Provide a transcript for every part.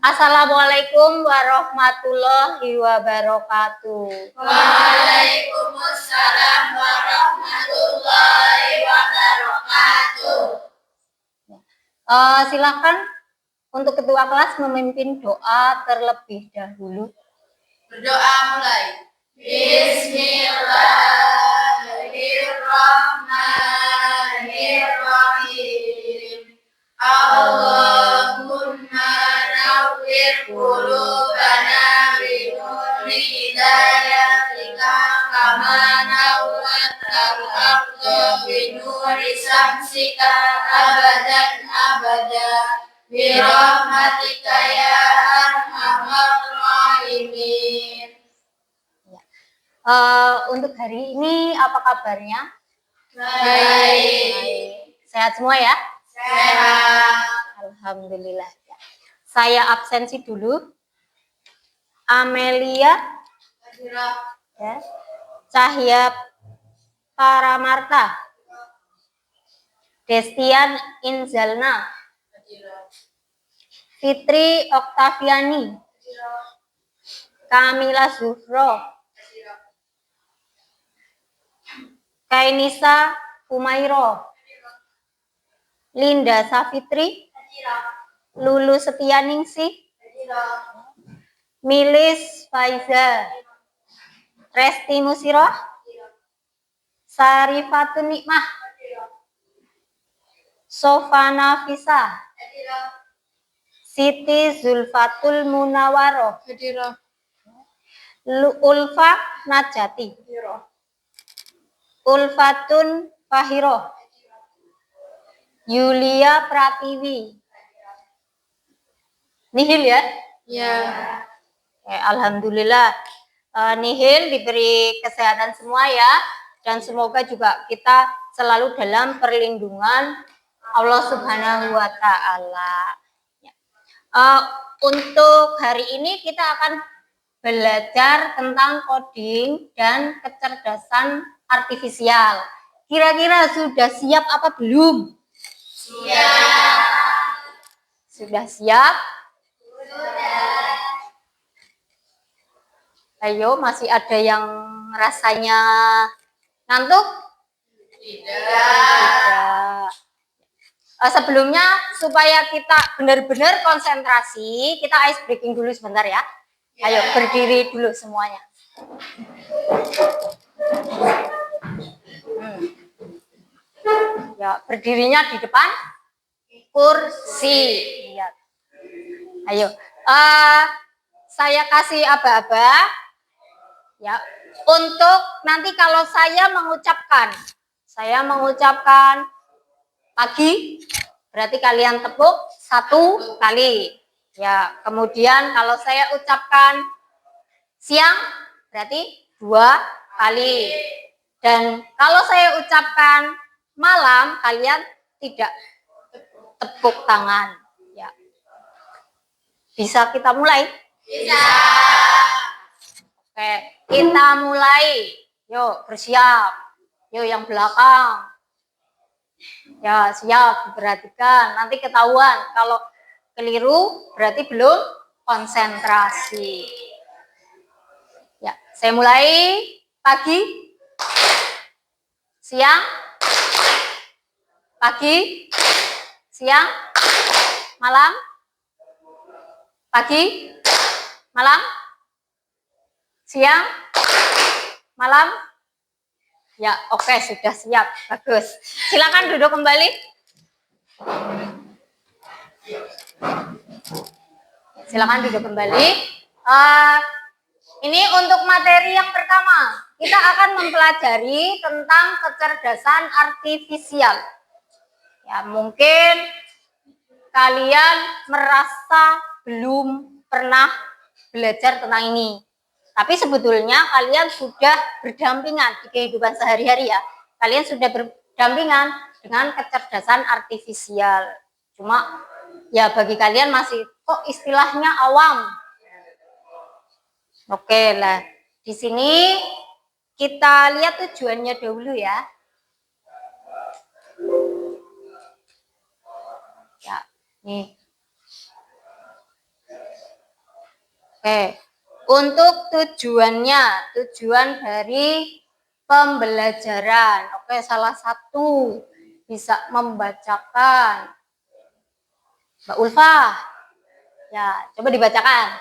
Assalamualaikum warahmatullahi wabarakatuh. Waalaikumsalam warahmatullahi wabarakatuh. Silakan untuk ketua kelas memimpin doa terlebih dahulu. Berdoa mulai. Bismillahirrahmanirrahim. Allahumma nawwir qulubana bi nuri hidayatika kama nawwartal ardha bi nuri syamsika abadan abada bi rahmatika ya arhamar rahimin. Untuk hari ini apa kabarnya? Baik. Sehat semua ya? Sehat. Alhamdulillah. Saya absensi dulu. Amelia ya. Cahya Paramarta. Destian Inzalna. Fitri Oktaviani. Kamila Zuhro. Kainisa Umairo. Linda Safitri. Lulu Setianingsih. Milis Faiza. Resti Musiroh. Sarifatun Nikmah. Sofana Fisa. Siti Zulfatul Munawaroh. Ulfa Najati. Ulfatun Fahiroh. Yulia Pratiwi. Nihil ya? Ya. Alhamdulillah. Nihil diberi kesehatan semua ya. Dan semoga juga kita selalu dalam perlindungan Allah Subhanahu wa Ta'ala. Untuk hari ini kita akan belajar tentang coding dan kecerdasan artifisial. Kira-kira sudah siap apa belum? Siap. Sudah siap? Sudah. Ayo, masih ada yang rasanya ngantuk? Tidak. Sebelumnya, supaya kita benar-benar konsentrasi, kita ice breaking dulu sebentar ya. Ayo, berdiri dulu semuanya. Ya, berdirinya di depan kursi. Lihat. Ayo, saya kasih aba-aba. Ya, untuk nanti kalau saya mengucapkan pagi, berarti kalian tepuk 1 kali. Ya, kemudian kalau saya ucapkan siang, berarti 2 kali. Dan kalau saya ucapkan malam, kalian tidak tepuk tangan. Ya. Bisa kita mulai? Bisa. Oke, kita mulai. Yuk, bersiap. Yuk, yang belakang. Ya, siap, diperhatikan. Nanti ketahuan. Kalau keliru, berarti belum konsentrasi. Ya, saya mulai. Pagi, siang, pagi, siang, malam, pagi, malam, siang, malam. Ya, oke, sudah siap. Bagus. Silakan duduk kembali. Silakan duduk kembali. Ini untuk materi yang pertama. Kita akan mempelajari tentang kecerdasan artifisial. Ya, mungkin kalian merasa belum pernah belajar tentang ini. Tapi sebetulnya kalian sudah berdampingan di kehidupan sehari-hari ya. Kalian sudah berdampingan dengan kecerdasan artifisial. Cuma ya bagi kalian masih kok istilahnya awam. Oke lah, di sini kita lihat tujuannya dahulu ya. Ya, nih. Oke, untuk tujuan dari pembelajaran. Oke, salah satu bisa membacakan. Mbak Ulfa, ya coba dibacakan.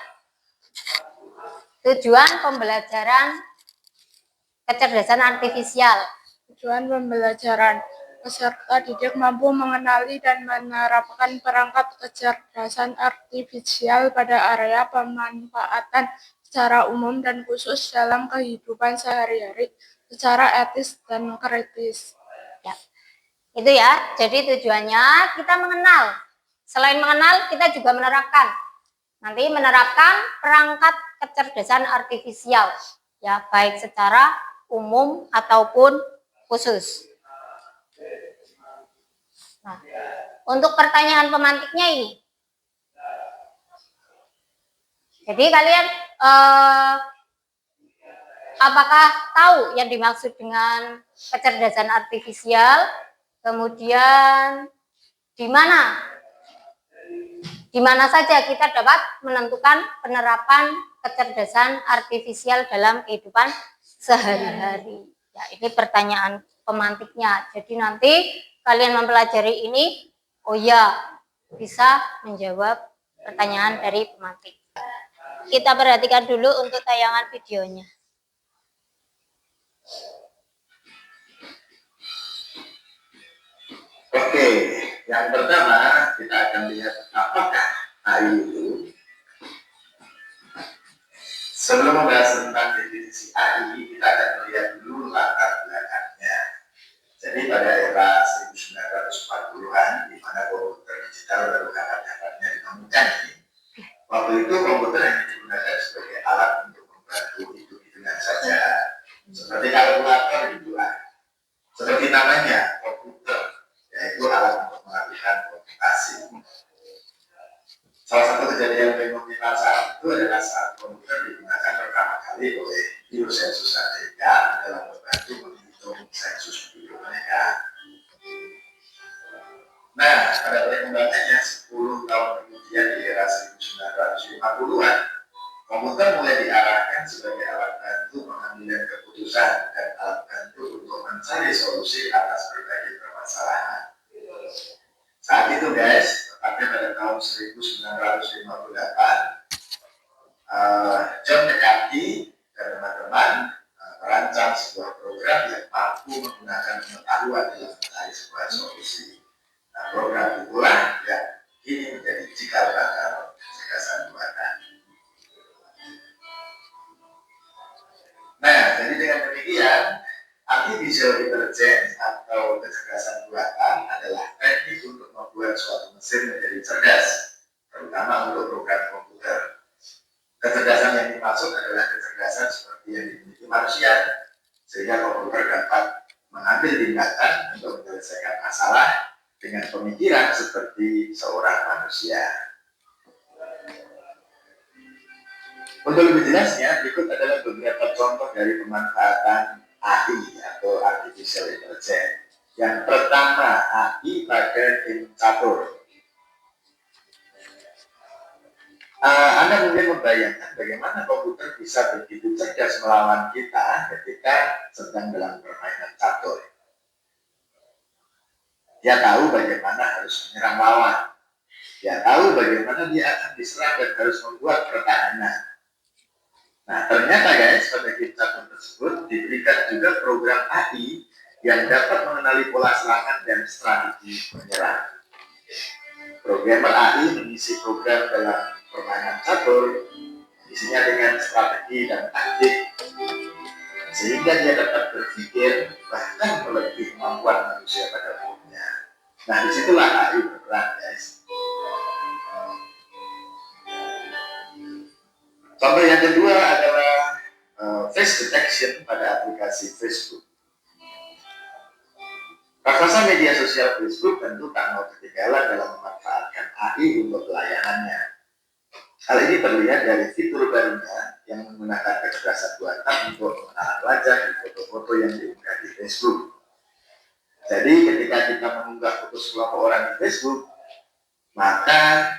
Tujuan pembelajaran kecerdasan artifisial. Tujuan pembelajaran peserta didik mampu mengenali dan menerapkan perangkat kecerdasan artifisial pada area pemanfaatan secara umum dan khusus dalam kehidupan sehari-hari secara etis dan kritis. Ya, itu ya. Jadi tujuannya kita mengenal. Selain mengenal, kita juga menerapkan. Nanti menerapkan perangkat kecerdasan artifisial, ya baik secara umum ataupun khusus. Nah, untuk pertanyaan pemantiknya ini. Jadi kalian apakah tahu yang dimaksud dengan kecerdasan artifisial? Kemudian di mana saja kita dapat menentukan penerapan kecerdasan artifisial dalam kehidupan sehari-hari. Ya, ini pertanyaan pemantiknya. Jadi nanti kalian mempelajari ini, oh ya, bisa menjawab pertanyaan dari pemantik. Kita perhatikan dulu untuk tayangan videonya. Oke, yang pertama kita akan lihat apakah AI itu. Sebelum membahas tentang definisi AI, kita akan melihat dulu latar belakangnya. Jadi pada era 1940-an, di mana komputer digital baru hangat-hangatnya ditemukan, waktu itu komputer hanya digunakan sebagai alat untuk membantu hidup-hidupan saja, seperti kalkulator gitu lah. Seperti namanya, komputer, yaitu alat untuk melakukan komputasi. Salah satu kejadian fenomenal saat itu adalah saat komputer digunakan pertama kali oleh Biro Sensus Amerika dalam membantu menghitung sensus penduduk mereka. Nah, pada perkembangannya 10 tahun kemudian di era 1950-an, komputer mulai diarahkan sebagai alat bantu pengambilan keputusan dan alat bantu untuk mencari solusi atas berbagai permasalahan. Saat itu guys, tepatnya pada tahun 1958, John McCarthy dan teman-teman merancang sebuah program yang mampu menggunakan pengetahuan dalam mencari sebuah solusi. Nah, program itulah yang kini menjadi cikal bakal kecerdasan buatan. Nah, jadi dengan demikian, artificial intelligence atau kecerdasan buatan adalah teknik untuk membuat suatu mesin menjadi cerdas, terutama untuk program komputer. Kecerdasan yang dimaksud adalah kecerdasan seperti yang dimiliki manusia, sehingga komputer dapat mengambil tindakan untuk menyelesaikan masalah dengan pemikiran seperti seorang manusia. Untuk lebih jelasnya, berikut adalah beberapa contoh dari pemanfaatan AI atau Artificial Intelligence. Yang pertama, AI pada tim catur. Anda mungkin membayangkan bagaimana komputer bisa begitu cerdas melawan kita ketika sedang dalam permainan catur. Dia tahu bagaimana harus menyerang lawan. Dia tahu bagaimana dia akan diserang dan harus membuat pertahanan. Nah, ternyata guys, pada game catur tersebut diberikan juga program AI yang dapat mengenali pola serangan dan strategi menyerang. Programmer AI mengisi program dalam permainan catur, isinya dengan strategi dan taktik, sehingga dia dapat berpikir bahkan melebihi kemampuan manusia pada umumnya. Nah, disitulah AI berperan, guys. Contoh yang kedua adalah face detection pada aplikasi Facebook. Raksasa media sosial Facebook tentu tak mau ketinggalan dalam memanfaatkan AI untuk pelayanannya. Hal ini terlihat dari fitur barunya yang menggunakan kecerdasan buatan untuk mengenal wajah di foto-foto yang diunggah di Facebook. Jadi ketika kita mengunggah foto sekelompok orang di Facebook, maka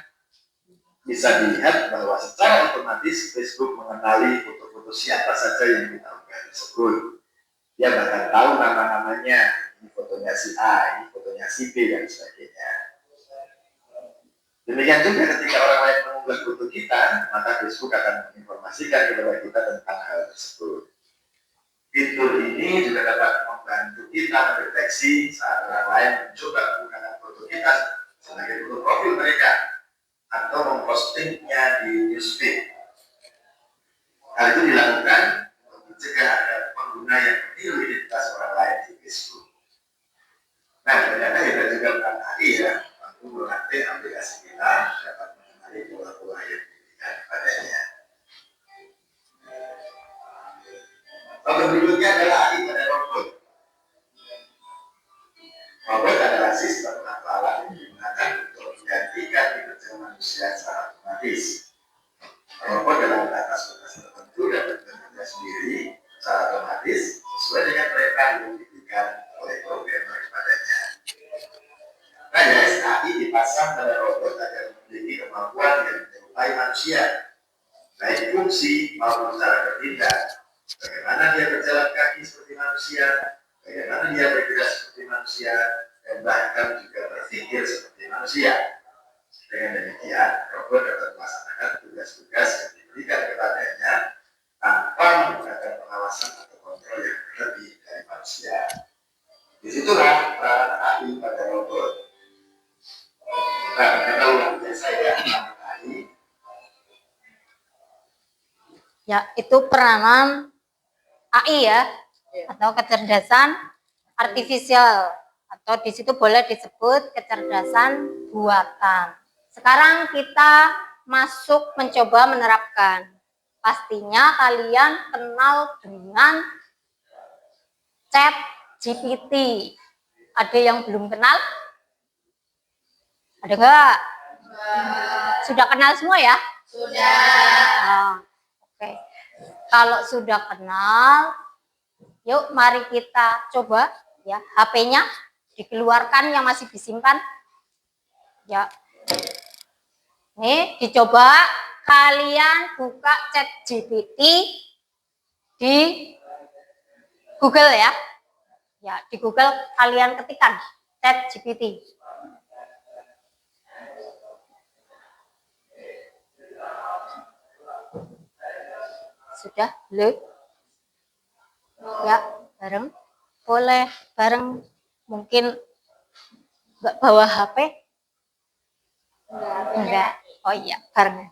bisa dilihat bahwa secara otomatis Facebook mengenali foto-foto siapa saja yang kita unggah tersebut. Dia bahkan tahu nama-namanya, ini fotonya si A, ini fotonya si B, dan sebagainya. Demikian juga ketika orang lain mengunggah foto kita, maka Facebook akan menginformasikan kepada kita tentang hal tersebut. Fitur ini juga dapat membantu kita mendeteksi saat orang lain mencoba menggunakan foto kita sebagai foto profil mereka atau mempostingnya di newsfeed. Hal itu dilakukan untuk mencegah ada pengguna yang meniru identitas orang lain di Facebook. Nah, ternyata kita juga mengenali ya, mampu melatih aplikasi kita dapat mengenali pola-pola yang diberikan padanya. Contoh berikutnya adalah AI pada robot. Robot adalah sistem atau alat yang digunakan untuk menggantikan kinerja manusia secara otomatis. Robot dalam batas tertentu dapat bekerja sendiri secara otomatis sesuai dengan perintah yang diberikan oleh programmer kepadanya. Nah, AI dipasang pada robot agar memiliki kemampuan yang menyerupai manusia, baik fungsi maupun cara bertindak. Bagaimana dia berjalan kaki seperti manusia, bagaimana dia bergerak seperti manusia, dan bahkan juga berpikir seperti manusia. Dengan demikian, robot dapat melaksanakan tugas-tugas yang diberikan kepadanya tanpa menggunakan pengawasan atau kontrol yang lebih dari manusia. Disitulah peran AI pada robot. Nah, pengetahuan saya tentang AI. Ya, itu peranan AI ya, atau kecerdasan artifisial, atau di situ boleh disebut kecerdasan buatan. Sekarang kita masuk mencoba menerapkan. Pastinya kalian kenal dengan ChatGPT. Ada yang belum kenal? Ada enggak? Sudah kenal semua ya? Sudah. Nah, oke. Kalau sudah kenal, yuk mari kita coba ya, HP-nya dikeluarkan yang masih disimpan. Ya. Nih, dicoba kalian buka ChatGPT di Google ya. Ya, di Google kalian ketikkan ChatGPT. Sudah? Belum? Ya, bareng. Boleh bareng. Mungkin nggak bawa HP? Enggak. Oh iya, bareng.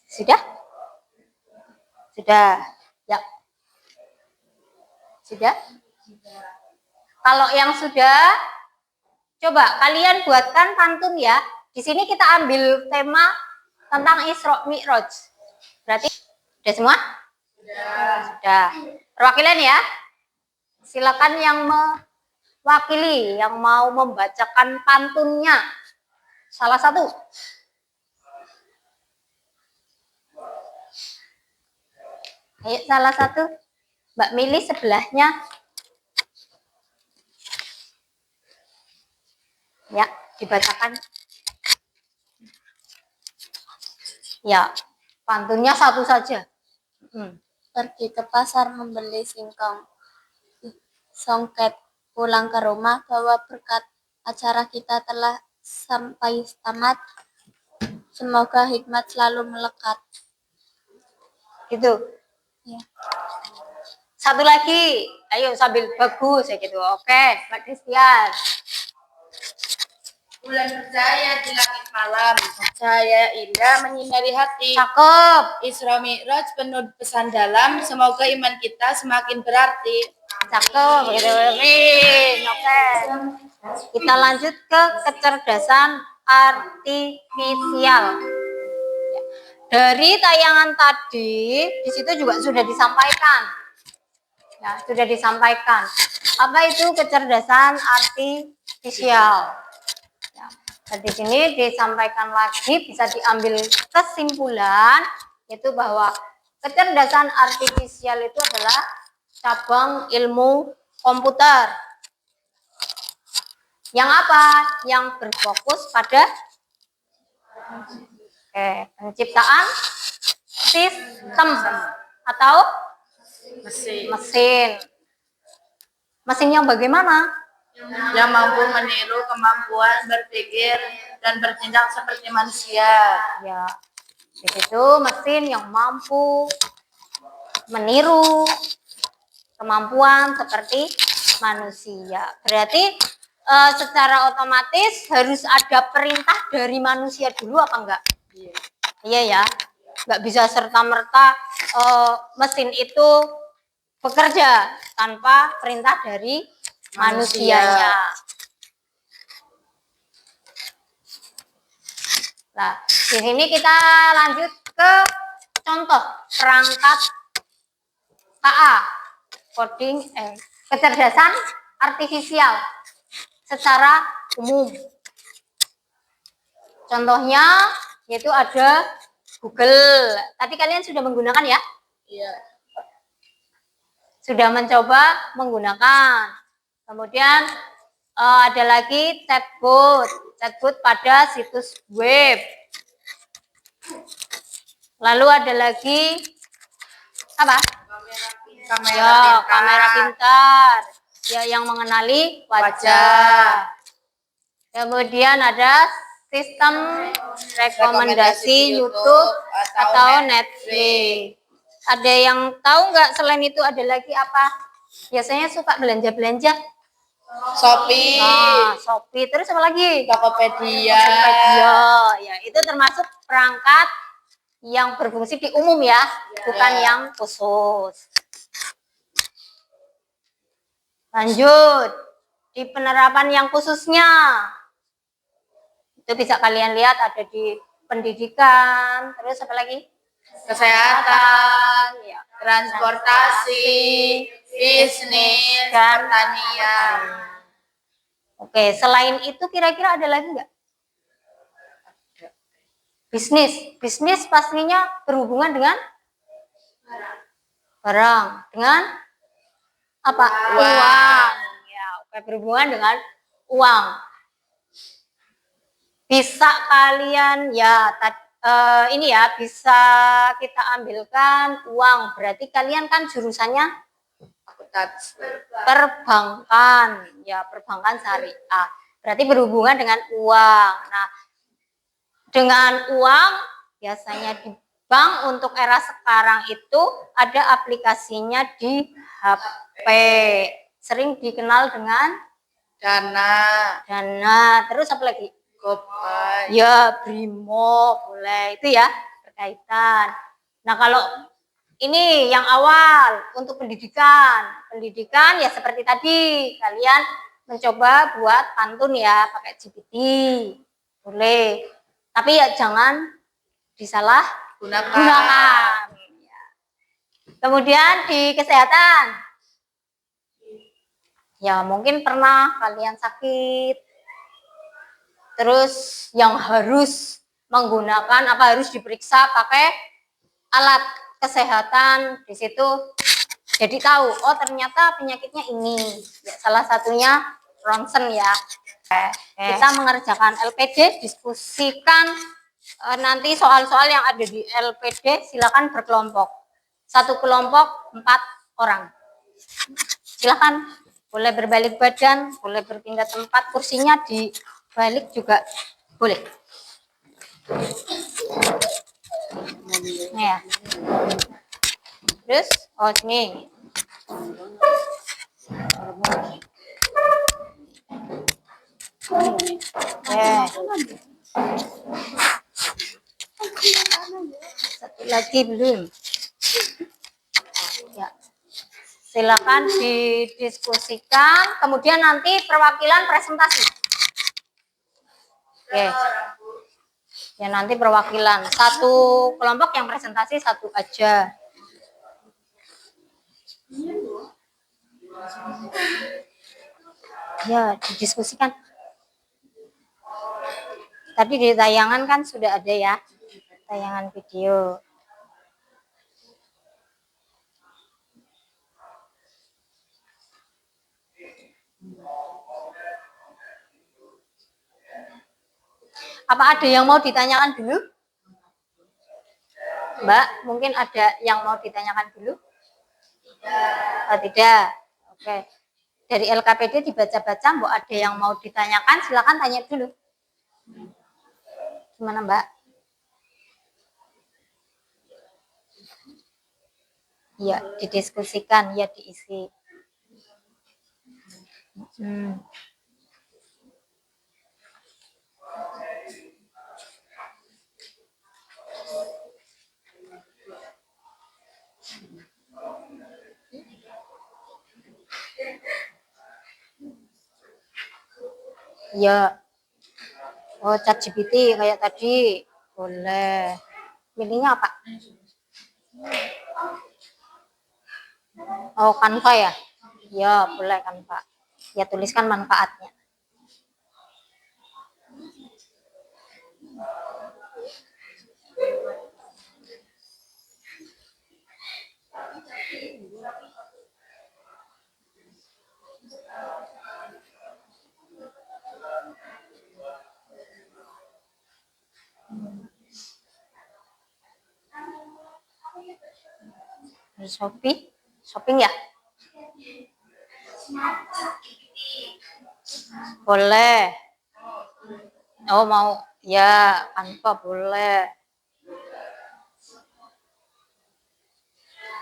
Sudah? Sudah. Ya. Sudah? Kalau yang sudah, coba kalian buatkan pantun ya. Di sini kita ambil tema tentang Isra Mi'raj. Berarti sudah semua? Sudah. Perwakilan ya. Silakan yang mewakili, yang mau membacakan pantunnya. Salah satu. Ayo salah satu. Mbak Mili sebelahnya. Ya, dibacakan. Ya, pantunnya satu saja. Pergi ke pasar membeli singkong. Songket pulang ke rumah bahwa berkat acara kita telah sampai tamat. Semoga hikmat selalu melekat. Gitu. Ya. Satu lagi. Ayo sambil bagus ya gitu. Oke, Mbak Christian. Bulan bercahaya di langit malam, cahaya indah menyinari hati. Cakep. Isra Mi'raj penuh pesan dalam, semoga iman kita semakin berarti. Cakep. Gitu. Oke. Kita lanjut ke kecerdasan artifisial. Ya. Dari tayangan tadi, di situ juga sudah disampaikan. Ya, sudah disampaikan. Apa itu kecerdasan artifisial? Ya, dan di sini disampaikan lagi, bisa diambil kesimpulan, yaitu bahwa kecerdasan artifisial itu adalah cabang ilmu komputer. Yang apa? Yang berfokus pada Oke, penciptaan sistem atau Mesin mesin. Mesin yang bagaimana? yang mampu meniru kemampuan berpikir dan bertindak seperti manusia. Ya, di situ mesin yang mampu meniru kemampuan seperti manusia. Berarti secara otomatis harus ada perintah dari manusia dulu apa enggak? Iya ya, nggak bisa serta-merta mesin itu bekerja tanpa perintah dari manusianya. Nah, di sini kita lanjut ke contoh perangkat KA, coding kecerdasan artifisial secara umum. Contohnya yaitu ada Google. Tadi kalian sudah menggunakan ya? Iya. Sudah mencoba menggunakan. Kemudian ada lagi chatbot pada situs web. Lalu ada lagi apa? Kamera pintar. Ya, yang mengenali wajah. Kemudian ada sistem rekomendasi YouTube atau Netflix. Ada yang tahu nggak selain itu ada lagi apa? Biasanya suka belanja-belanja. Shopee, Nah, Shopee. Terus apa lagi? Tokopedia. Tokopedia. Ya, itu termasuk perangkat yang berfungsi di umum ya, bukan yang khusus. Lanjut. Di penerapan yang khususnya. Itu bisa kalian lihat ada di pendidikan, terus apa lagi? Kesehatan, Ya, transportasi, bisnis, dan pertanian. Oke, selain itu kira-kira ada lagi nggak? Bisnis pastinya berhubungan dengan barang, dengan apa? Uang. Ya, oke, berhubungan dengan uang. Bisa kalian ya ini ya bisa kita ambilkan uang. Berarti kalian kan jurusannya perbankan, ya perbankan syariah. Berarti berhubungan dengan uang. Nah, dengan uang biasanya di bank untuk era sekarang itu ada aplikasinya di HP. Sering dikenal dengan Dana. Terus apa lagi? GoPay. Ya, Brimo boleh. Itu ya berkaitan. Nah, kalau ini yang awal untuk pendidikan. Pendidikan ya seperti tadi, kalian mencoba buat pantun ya pakai GPT. Boleh. Tapi ya jangan disalahgunakan. Ya. Kemudian di kesehatan. Ya, mungkin pernah kalian sakit. Terus yang harus menggunakan harus diperiksa pakai alat kesehatan di situ. Jadi tahu, oh ternyata penyakitnya ini. Ya, salah satunya ronsen ya. Kita mengerjakan LPD, diskusikan nanti soal-soal yang ada di LPD, silakan berkelompok. Satu kelompok 4 orang. Silakan, boleh berbalik badan, boleh berpindah tempat, kursinya dibalik juga boleh. Nah, ya. Terus, oh ini. Satu lagi belum. Ya. Silakan didiskusikan, kemudian nanti perwakilan presentasi. Oke. Ya nanti perwakilan. Satu kelompok yang presentasi satu aja. Ya, didiskusikan. Tadi di tayangan kan sudah ada ya, tayangan video. Apa ada yang mau ditanyakan dulu? Mbak, mungkin ada yang mau ditanyakan dulu? Oh, tidak. Oke. Dari LKPD dibaca-baca, Mbak ada yang mau ditanyakan, silakan tanya dulu. Gimana, Mbak? Ya, didiskusikan, ya diisi. Ya. Oh, ChatGPT kayak tadi. Boleh. Pilihnya apa? Oh, Canva ya? Ya, boleh Canva. Ya, tuliskan manfaatnya. Shopping ya? Boleh. Oh, mau ya Canva boleh.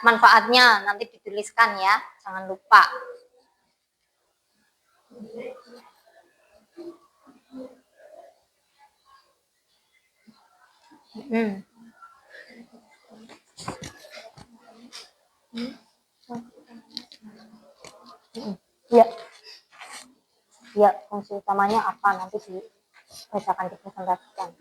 Manfaatnya nanti dituliskan ya, jangan lupa. Ya. Ya, fungsi utamanya apa nanti dibacakan, dipresentasikan.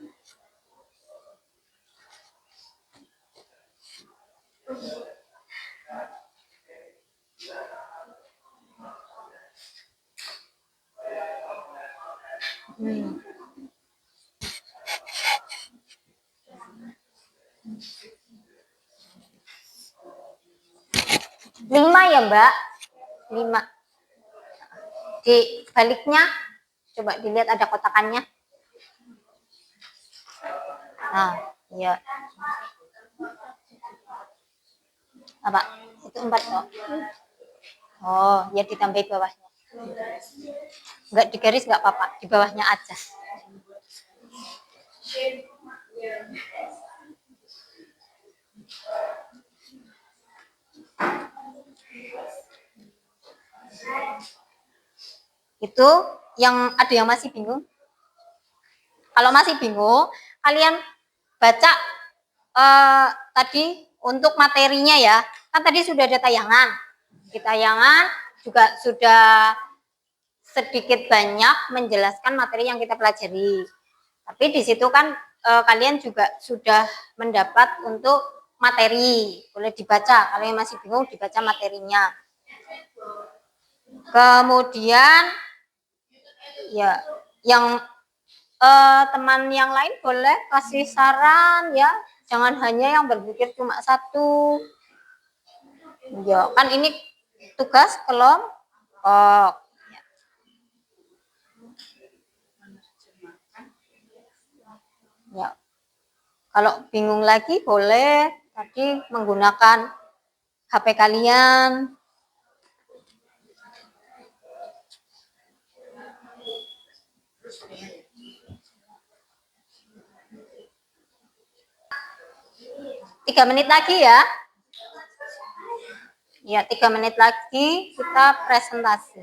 Lima ya, Mbak? 5. Di baliknya, coba dilihat ada kotakannya. Nah, ya. Apa? Itu 4 kok. Oh, ya ditambah bawahnya. Enggak digaris enggak apa-apa, di bawahnya aja. Itu yang ada yang masih bingung? Kalau masih bingung, kalian baca tadi untuk materinya ya. Kan tadi sudah ada tayangan. Di tayangan juga sudah sedikit banyak menjelaskan materi yang kita pelajari. Tapi di situ kan kalian juga sudah mendapat untuk materi. Boleh dibaca. Kalau yang masih bingung dibaca materinya. Kemudian ya yang teman yang lain boleh kasih saran ya, jangan hanya yang berpikir cuma satu ya, kan ini tugas kelompok ya. Kalau bingung lagi boleh tadi menggunakan HP kalian. Tiga menit lagi ya. Ya, 3 menit lagi kita presentasi.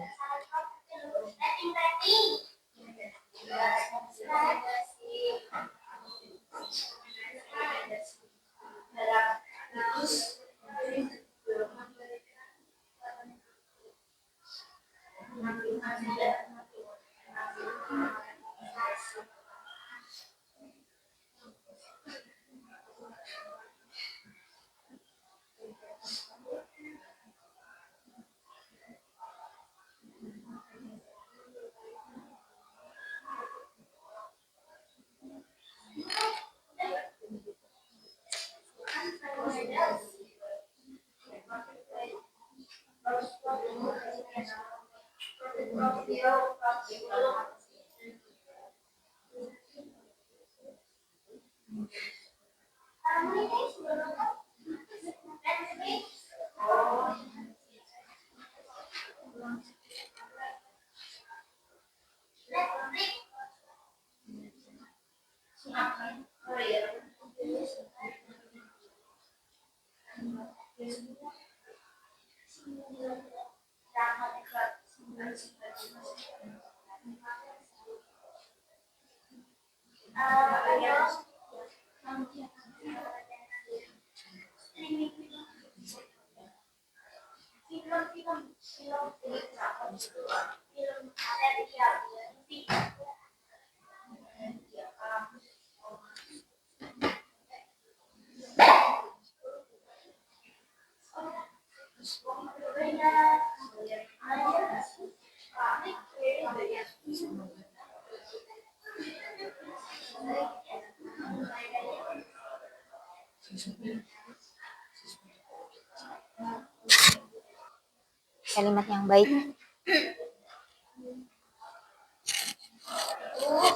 Kalimat yang baik.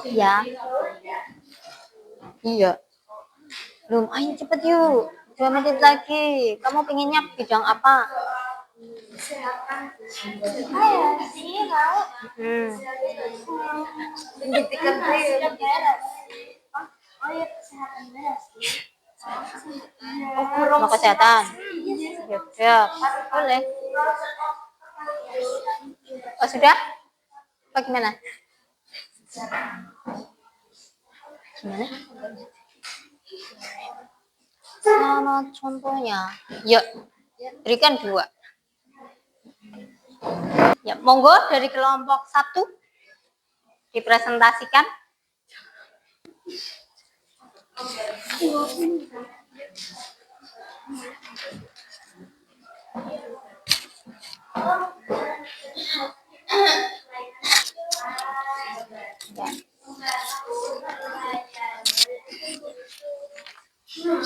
Ya. Iya. Belum, ayo cepet yuk. 2 menit lagi. Kamu pengennya bidang apa? Pendidikan Mau kesehatan? Ya, boleh. Oh, sudah? Apa gimana? Gimana? Sama contohnya. Yuk, berikan 2. Ya, monggo dari kelompok 1 dipresentasikan.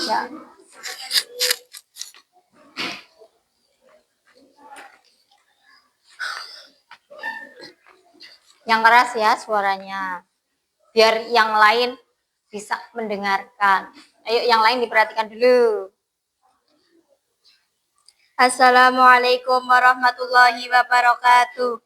Ya. Yang keras ya suaranya, biar yang lain bisa mendengarkan. Ayo yang lain diperhatikan dulu. Assalamualaikum warahmatullahi wabarakatuh.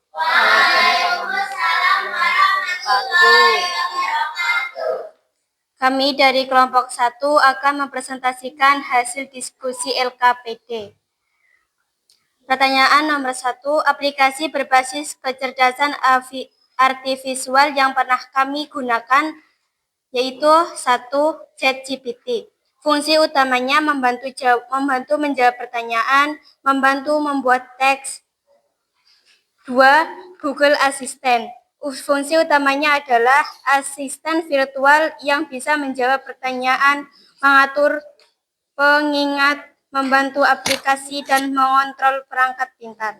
Kami dari kelompok 1 akan mempresentasikan hasil diskusi LKPD. Pertanyaan nomor 1, aplikasi berbasis kecerdasan artifisial yang pernah kami gunakan yaitu 1. ChatGPT. Fungsi utamanya membantu menjawab pertanyaan, membantu membuat teks. 2. Google Assistant. Fungsi utamanya adalah asisten virtual yang bisa menjawab pertanyaan, mengatur pengingat, membantu aplikasi, dan mengontrol perangkat pintar.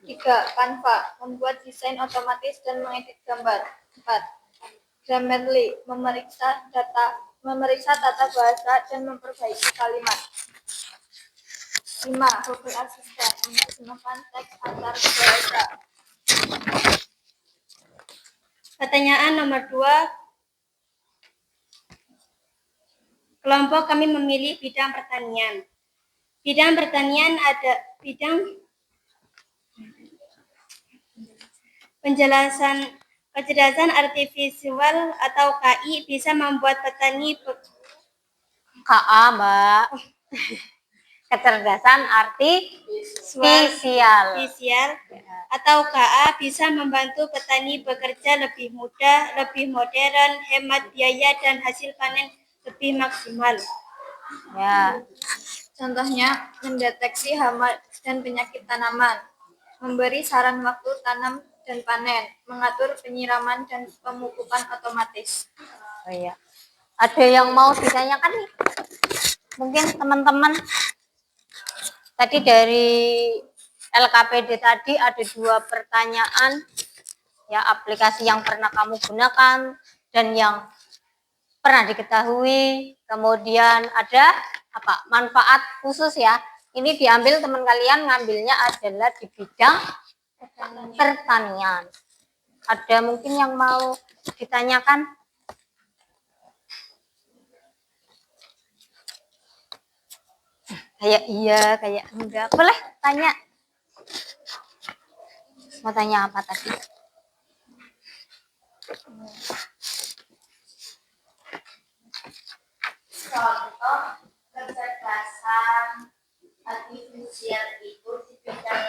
3. Canva, membuat desain otomatis dan mengedit gambar. 4. Grammarly, memeriksa tata bahasa dan memperbaiki kalimat. 5. Google Assistant, menerjemahkan teks antar bahasa. Pertanyaan nomor 2. Kelompok kami memilih bidang pertanian. Bidang pertanian ada penjelasan kecerdasan artifisial atau KI bisa membuat petani KA, Mbak. Kecerdasan artifisial atau KA bisa membantu petani bekerja lebih mudah, lebih modern, hemat biaya, dan hasil panen lebih maksimal. Ya. Contohnya, mendeteksi hama dan penyakit tanaman, memberi saran waktu tanam dan panen, mengatur penyiraman dan pemupukan otomatis. Oh iya. Ada yang mau ditanyakan nih? Mungkin teman-teman tadi dari LKPD tadi ada 2 pertanyaan ya, aplikasi yang pernah kamu gunakan dan yang pernah diketahui, kemudian ada apa manfaat khusus ya. Ini diambil teman kalian ngambilnya adalah di bidang pertanian. Ada mungkin yang mau ditanyakan? Kayak iya, kayak enggak. Boleh tanya. Mau tanya apa tadi? Contoh kecerdasan artifisial itu di bidang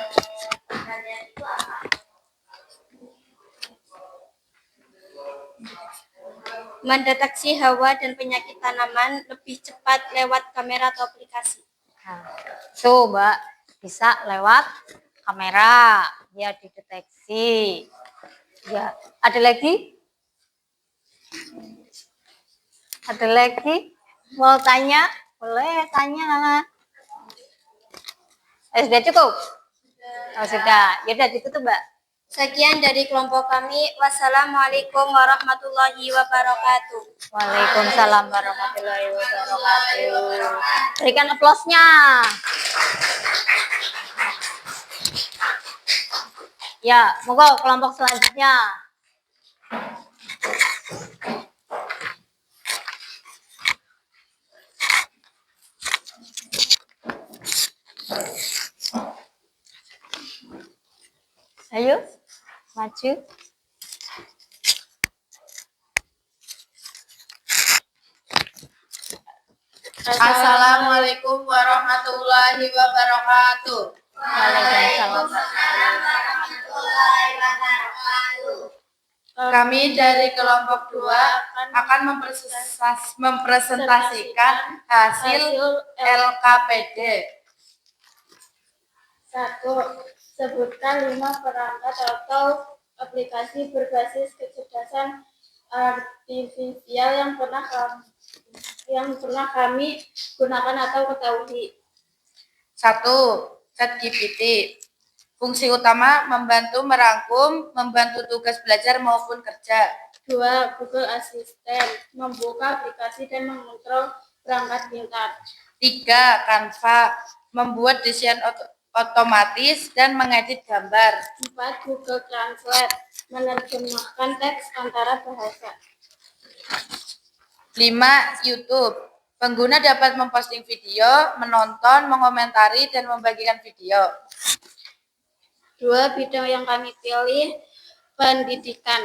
pertanian itu mendeteksi hawa dan penyakit tanaman lebih cepat lewat kamera atau aplikasi. Nah, tuh Mbak, bisa lewat kamera, ya dideteksi. Ya, ada lagi? Ada lagi? Mau tanya? Boleh tanya. Sudah cukup? Oh, sudah. Ya udah ditutup, Mbak. Sekian dari kelompok kami. Wassalamualaikum warahmatullahi wabarakatuh. Waalaikumsalam warahmatullahi wabarakatuh. Berikan aplausnya. Ya, monggo kelompok selanjutnya. Ayo, maju. Assalamualaikum warahmatullahi wabarakatuh. Waalaikumsalam. Kami dari kelompok 2 akan mempresentasikan hasil LKPD. 1. Sebutkan 5 perangkat atau aplikasi berbasis kecerdasan artifisial yang pernah kami gunakan atau ketahui. 1. ChatGPT. Fungsi utama membantu merangkum, membantu tugas belajar maupun kerja. 2. Google Assistant. Membuka aplikasi dan mengontrol perangkat pintar. 3. Canva. Membuat desain otomatis dan mengedit gambar. 4. Google Translate. Menerjemahkan teks antara bahasa. 5. YouTube. Pengguna dapat memposting video, menonton, mengomentari, dan membagikan video. 2. Bidang yang kami pilih, pendidikan.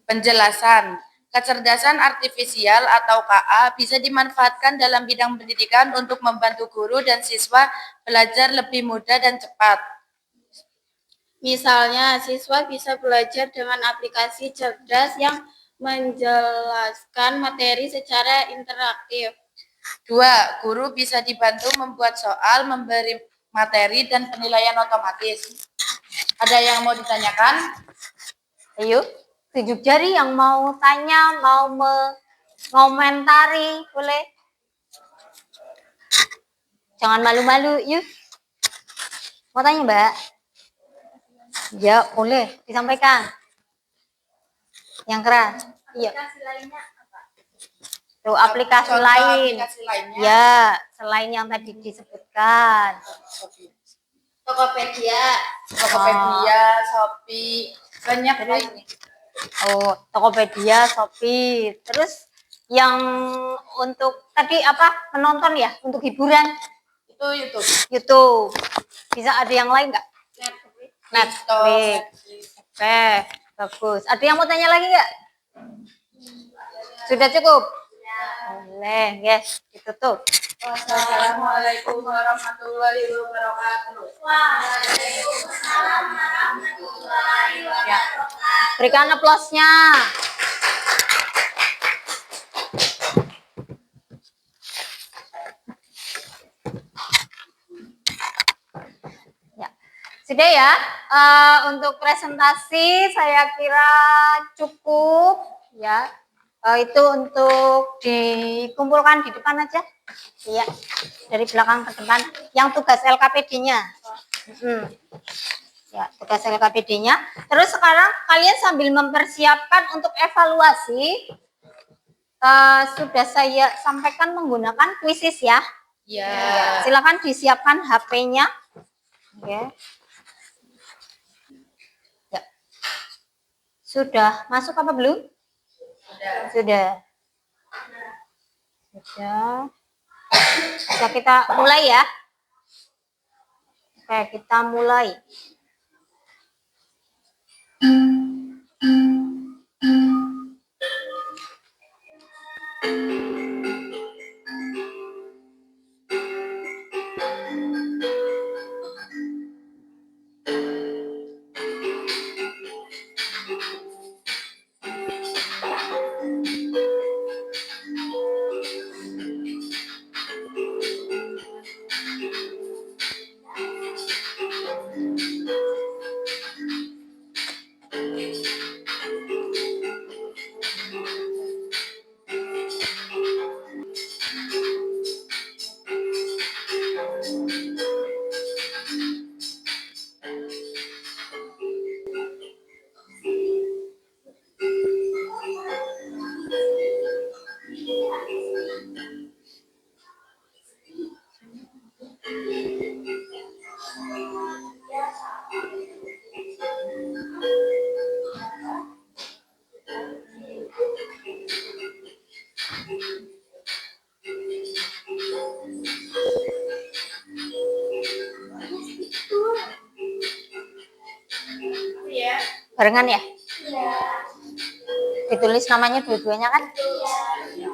Penjelasan. Kecerdasan artifisial atau KA bisa dimanfaatkan dalam bidang pendidikan untuk membantu guru dan siswa belajar lebih mudah dan cepat. Misalnya, siswa bisa belajar dengan aplikasi cerdas yang menjelaskan materi secara interaktif. 2. Guru bisa dibantu membuat soal, memberi materi, dan penilaian otomatis. Ada yang mau ditanyakan? Ayo, tunjuk jari yang mau tanya, mau mengomentari, boleh. Jangan malu-malu, yuk. Mau tanya, Mbak? Ya, boleh disampaikan. Yang keras. Iya. Aplikasi lainnya apa? Tuh, aplikasi Contoh lain. aplikasi lainnya. Ya, selain yang tadi disebutkan. Tokopedia. Tokopedia, Shopee, banyak lainnya. Oh, Tokopedia, Shopee. Terus yang untuk tadi apa? Penonton ya, untuk hiburan Itu YouTube. YouTube. Bisa ada yang lain nggak? TikTok. Oke, bagus. Ada yang mau tanya lagi nggak? Sudah cukup? Boleh, yes. Ditutup. Wassalamualaikum warahmatullahi wabarakatuh. Ya. Berikan aplausnya. Ya. Sudah ya, untuk presentasi saya kira cukup ya. Itu untuk dikumpulkan di depan aja. Iya, dari belakang ke depan. Yang tugas LKPD-nya. Ya, tugas LKPD-nya. Terus sekarang kalian sambil mempersiapkan untuk evaluasi, sudah saya sampaikan menggunakan kuisis ya. Ya. Silakan disiapkan HP-nya. Oke. Ya. Sudah masuk apa belum? Sudah. Sudah. Bisa kita mulai ya. Oke, kita mulai. Barengan ya? Ditulis namanya dua-duanya kan? Ya.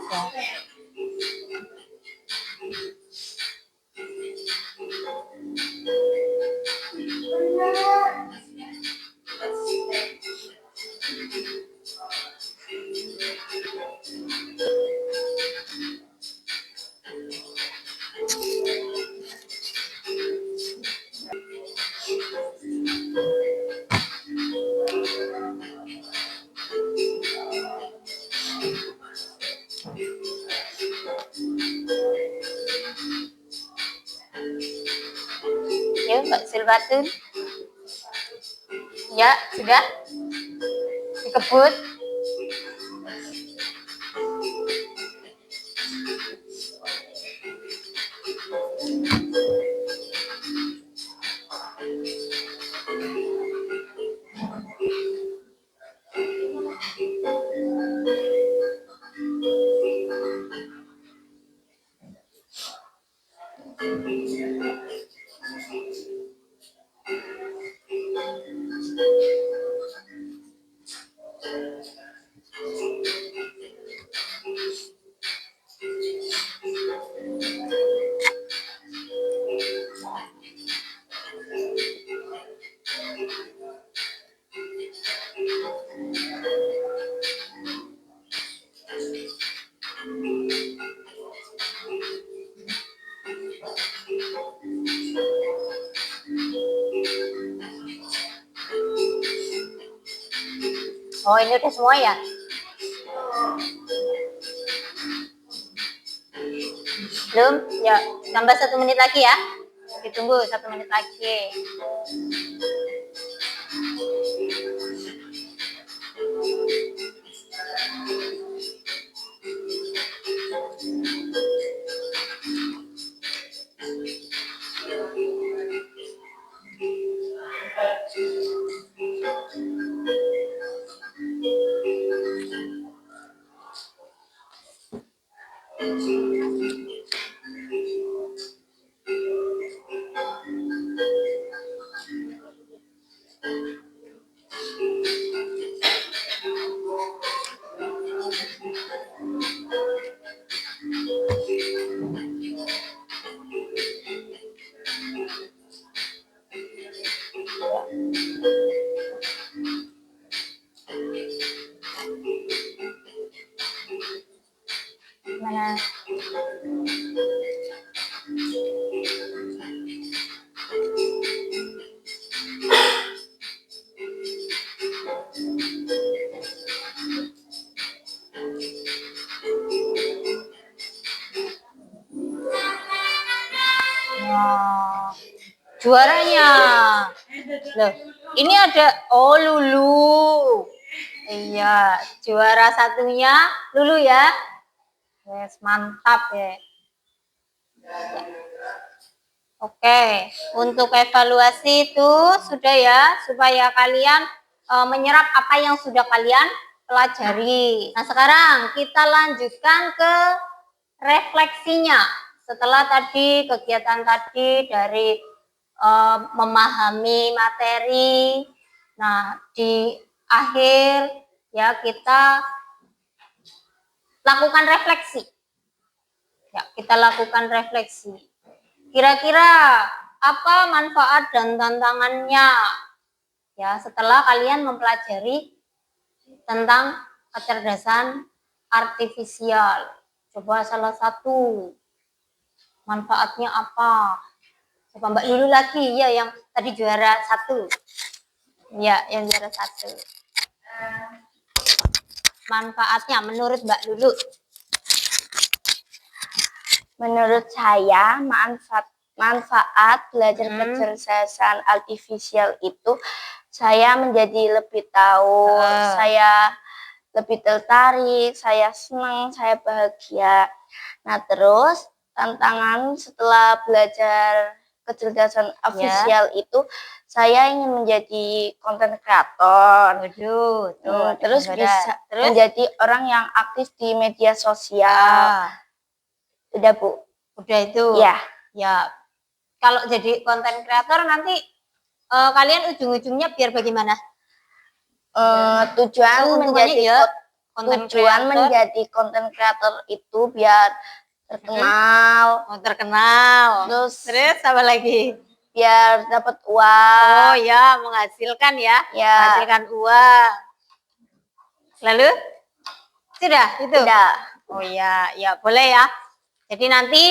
Yuk, Mbak Silvatun. Ya, sudah? Dikebut? Oh, ini udah semua ya? Belum? Ya, tambah 1 menit lagi ya. Ditunggu 1 menit lagi. Mana? Nah, juaranya. Loh, ini ada Lulu. Iya, juara satunya Lulu ya. Yes, mantap ya. Oke, untuk evaluasi itu sudah ya, supaya kalian menyerap apa yang sudah kalian pelajari. Nah, sekarang kita lanjutkan ke refleksinya. Setelah tadi kegiatan tadi dari memahami materi, nah di akhir ya kita lakukan refleksi. Ya, kita lakukan refleksi. Kira-kira apa manfaat dan tantangannya? Ya, setelah kalian mempelajari tentang kecerdasan artifisial. Coba salah satu manfaatnya apa? Coba Mbak Lulu lagi ya, yang tadi juara 1. Ya, yang juara 1. Manfaatnya menurut Mbak Lulu. Menurut saya, manfaat belajar kecerdasan artifisial itu saya menjadi lebih tahu, saya lebih tertarik, saya senang, saya bahagia. Nah, terus tantangan setelah belajar kecerdasan artifisial itu saya ingin menjadi konten kreator. Waduh, tuh, terus bisa menjadi orang yang aktif di media sosial. Udah, Bu. Udah itu. Ya. Ya. Kalau jadi konten kreator nanti kalian ujung-ujungnya biar bagaimana? Tujuan Oh, menjadi ya, konten tujuan creator. menjadi konten kreator itu biar terkenal, Terkenal. terus apa lagi? biar dapat Oh uang. ya, menghasilkan ya, Ya. menghasilkan uang. Lalu sudah itu. Tidak. Oh ya, ya boleh ya. Jadi nanti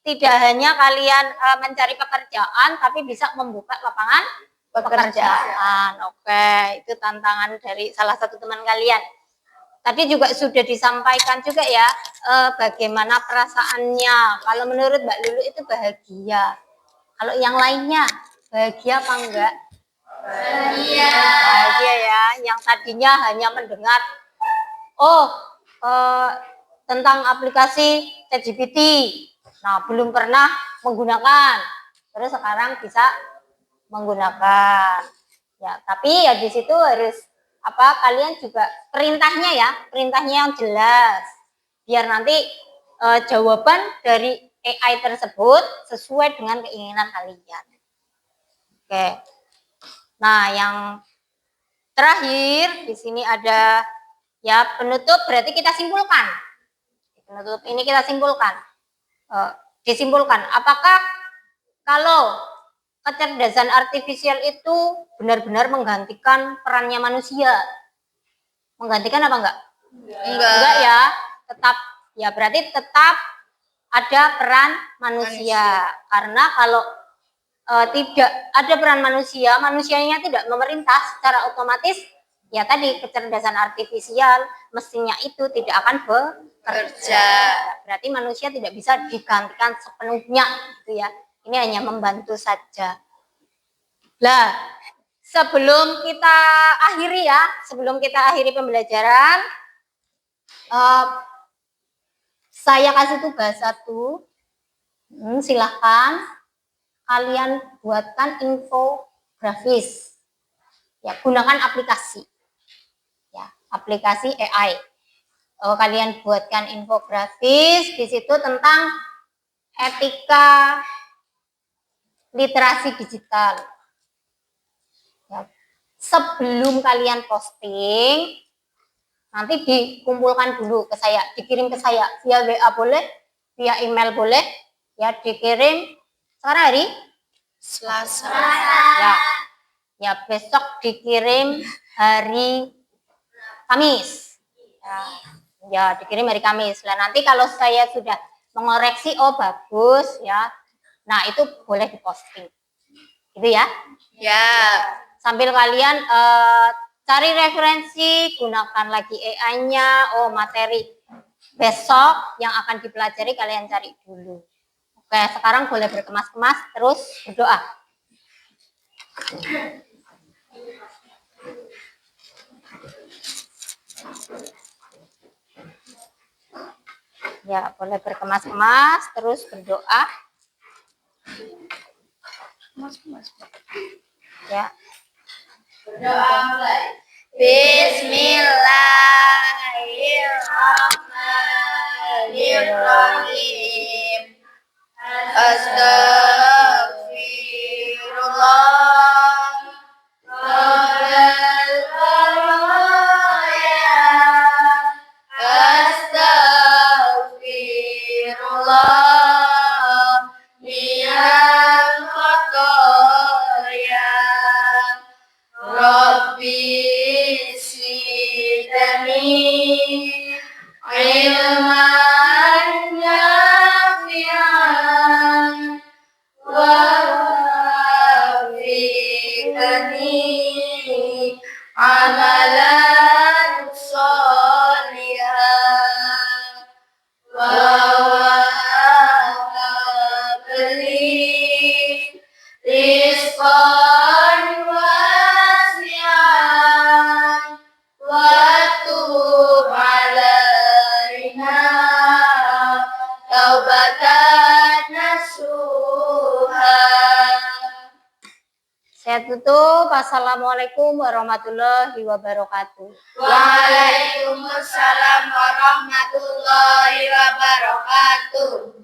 tidak hanya kalian mencari pekerjaan, tapi bisa membuka lapangan pekerjaan. Oke, itu tantangan dari salah satu teman kalian. Tadi juga sudah disampaikan juga ya, bagaimana perasaannya. Kalau menurut Mbak Lulu itu bahagia. Kalau yang lainnya bahagia apa enggak? Bahagia. Bahagia ya. Yang tadinya hanya mendengar, tentang aplikasi ChatGPT. Nah, belum pernah menggunakan. Terus sekarang bisa menggunakan. Ya, tapi ya di situ harus kalian juga perintahnya yang jelas. Biar nanti jawaban dari AI tersebut sesuai dengan keinginan kalian. Oke. Nah, yang terakhir di sini ada ya penutup, berarti kita simpulkan. Penutup ini kita simpulkan. Disimpulkan, apakah kalau kecerdasan artifisial itu benar-benar menggantikan perannya manusia? Menggantikan apa enggak? Enggak ya, tetap ya, berarti tetap ada peran manusia. Karena kalau tidak ada peran manusia, manusianya tidak memerintah, secara otomatis ya tadi kecerdasan artifisial mesinnya itu tidak akan bekerja. Berarti manusia tidak bisa digantikan sepenuhnya gitu ya. Ini hanya membantu saja. Nah, sebelum kita akhiri pembelajaran, saya kasih tugas satu. Silahkan kalian buatkan infografis. Ya, gunakan aplikasi. Ya, aplikasi AI. Kalian buatkan infografis di situ tentang etika literasi digital. Ya, sebelum kalian posting, nanti dikumpulkan dulu ke saya, dikirim ke saya via WA boleh, via email boleh, ya dikirim sekarang hari Selasa. Ya besok dikirim hari Kamis. Ya dikirim hari Kamis. Nah nanti kalau saya sudah mengoreksi, oh bagus ya, nah itu boleh diposting, gitu ya. Ya. Sambil kalian cari referensi, gunakan lagi AI-nya. Oh materi besok yang akan dipelajari kalian cari dulu. Oke, sekarang boleh berkemas-kemas, terus berdoa. Ya, boleh berkemas-kemas, terus berdoa. Ya. Berdoa mulai. Bismillahirrahmanirrahim. Astagfirullah. Rabbal baraya. Astagfirullah. Minal khotoya. Rabbi zidni ilman nafi'an wa wafiqni amalan sholihan wa wahabli rizqan wasi'an wa tub alaina taubatan nasuha. Saya tutup. Assalamualaikum warahmatullahi wabarakatuh. Waalaikumsalam warahmatullahi wabarakatuh.